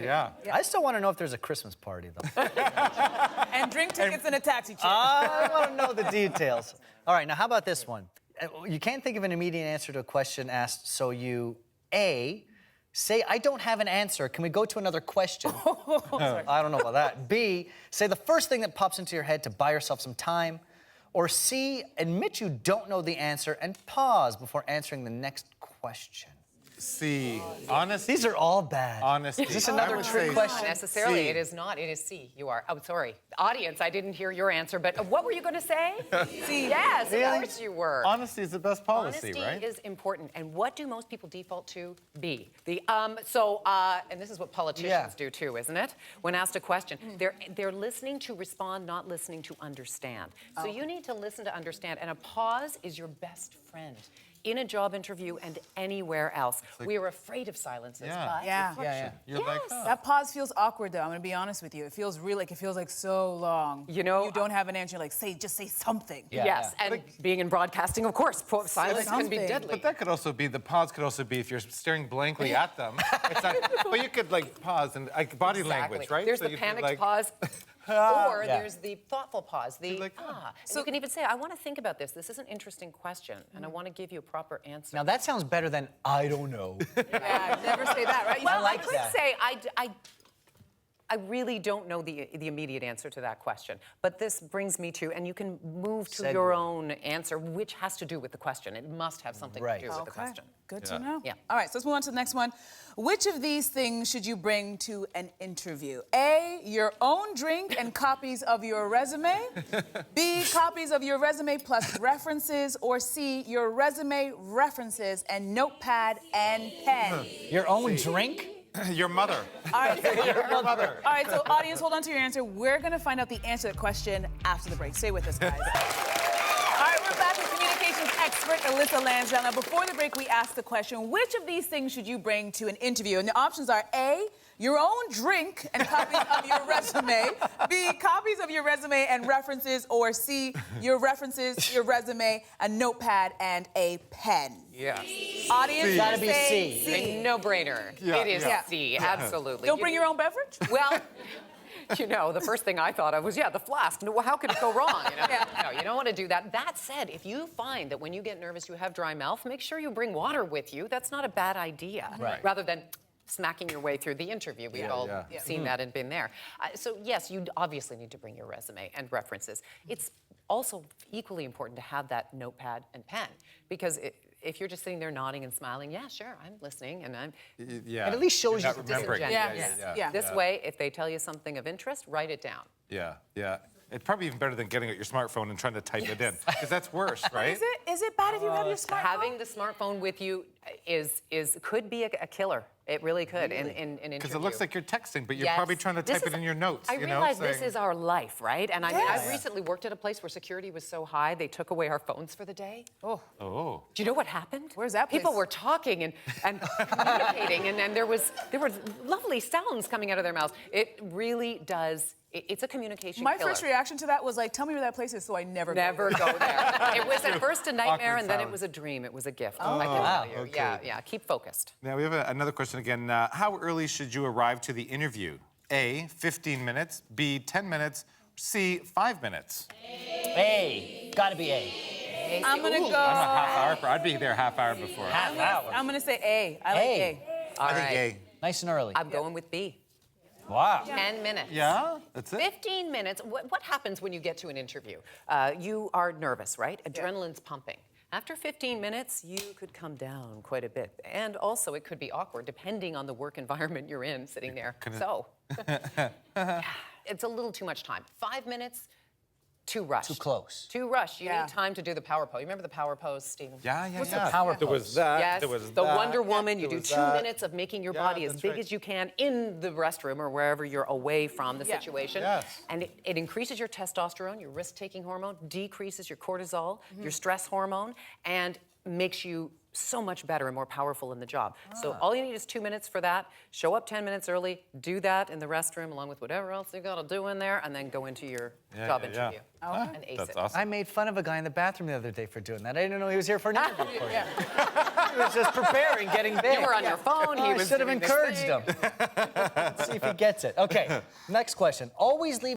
Yeah. I still want to know if there's a Christmas party, though. And drink tickets and a taxi check. I want to know the details. All right, now how about this one? You can't think of an immediate answer to a question asked, so you, A, say, I don't have an answer. Can we go to another question? I don't know about that. B, say the first thing that pops into your head to buy yourself some time. Or C, admit you don't know the answer and pause before answering the next question. C. Honesty. These are all bad. Honesty. Is this another I would trick say question? Not necessarily. C. It is not. It is C. You are. Oh, sorry. Audience, I didn't hear your answer, but what were you going to say? C. Yes, Really? of course you were. Honesty is the best policy, Honesty right? is important. And what do most people default to? B. And this is what politicians do too, isn't it? When asked a question, they're listening to respond, not listening to understand. So you need to listen to understand, and a pause is your best friend. In a job interview and anywhere else. We are afraid of silences, Yeah. but Yeah. reflection. You're like, oh. That pause feels awkward, though. I'm gonna be honest with you. It feels like so long. You know, you don't have an answer. Like, just say something. Yeah. Yes, and being in broadcasting, of course, silence can be something. deadly. But that could also be, the pause could also be if you're staring blankly at them. It's not, but you could like pause and like body language, right? There's So the you could, panicked like, pause, or Yeah. there's the thoughtful pause, the like, So you can even say, I want to think about this. This is an interesting question, and I want to give you a proper answer. Now, that sounds better than I don't know. Yeah, never say that, right? well, like I could that. say, I really don't know the immediate answer to that question. But this brings me to, and you can move to your Segue. own answer, which has to do with the question. It must have something Right. to do with the question. Good to know. Yeah. All right, so let's move on to the next one. Which of these things should you bring to an interview? A, your own drink and copies of your resume. B, copies of your resume plus references. Or C, your resume, references, and notepad and pen. Your own drink? your mother. All right, Your mother. all right, so audience, hold on to your answer. We're gonna find out the answer to the question after the break. Stay with us, guys. All right, we're back with communications expert Alyssa Lansdowne. Now, before the break, we asked the question, which of these things should you bring to an interview? And the options are A, your own drink and copies of your resume. B, copies of your resume and references. Or C, your references, your resume, a notepad, and a pen. Yes. Audience, C. Gotta be say C. A no-brainer. Yeah, It is yeah. C, absolutely. Don't bring your own beverage? Well, you know, the first thing I thought of was, the flask. No, how could it go wrong? You know? No, you don't want to do that. That said, if you find that when you get nervous you have dry mouth, make sure you bring water with you. That's not a bad idea. Right. Rather than smacking your way through the interview. We've all seen that and been there. So yes, you obviously need to bring your resume and references. It's also equally important to have that notepad and pen, because if you're just sitting there nodding and smiling, yeah, sure, I'm listening, and I'm... Yeah. It at least shows You're you not the remembering. disingenuous. Yeah. This way, if they tell you something of interest, write it down. Yeah, yeah. It's probably even better than getting out your smartphone and trying to type it in, because that's worse, right? Is it bad if you have your smartphone? Having the smartphone with you could be a killer. It really could in an interview. Because it looks like you're texting, but you're Yes. probably trying to This type it is- in your notes. I you know, realize this saying- is our life, right? And I mean, Yes. I recently worked at a place where security was so high, they took away our phones for the day. Oh. Do you know what happened? Where's that place? People were talking and communicating, and there were lovely sounds coming out of their mouths. It really does. It's a communication My killer. first reaction to that was like, tell me where that place is so I never go. Never go there. It was at first a nightmare, Awkward and then it silence. was a dream. It was a gift. I can wow. tell you. Okay. Yeah. Keep focused. Now, we have another question again. How early should you arrive to the interview? A, 15 minutes. B, 10 minutes. C, 5 minutes. A. Gotta be A. I'm gonna go. I'm a half hour. I'd be there half hour before. Half hour. I'm gonna say A. I like A. A. All I think right. A. Nice and early. I'm going with B. Wow. 10 minutes. Yeah, that's it. 15 minutes. What happens when you get to an interview? You are nervous, right? Adrenaline's pumping. After 15 minutes, you could come down quite a bit. And also, it could be awkward, depending on the work environment you're in, sitting there. So, it's a little too much time. 5 minutes, too rushed. Too close. Too rushed. You Yeah. need time to do the power pose. You remember the power pose, Stephen? Yeah, yeah, What's yeah. the power There was pose? that. Yes, There was the that. Wonder Woman. You there do was 2 that. minutes of making your Yeah, body as that's big right. as you can in the restroom or wherever you're away from the Yeah. situation. Yes. And it increases your testosterone, your risk-taking hormone, decreases your cortisol, your stress hormone, and makes you so much better and more powerful in the job. So all you need is 2 minutes for that. Show up 10 minutes early, do that in the restroom along with whatever else you gotta do in there, and then go into your job interview. And ace That's it. awesome. I made fun of a guy in the bathroom the other day for doing that. I didn't know he was here for an interview. For you. He was just preparing, getting there. You were on your phone, he I was should have doing this encouraged thing. him. see if he gets it. Okay, next question. Always leave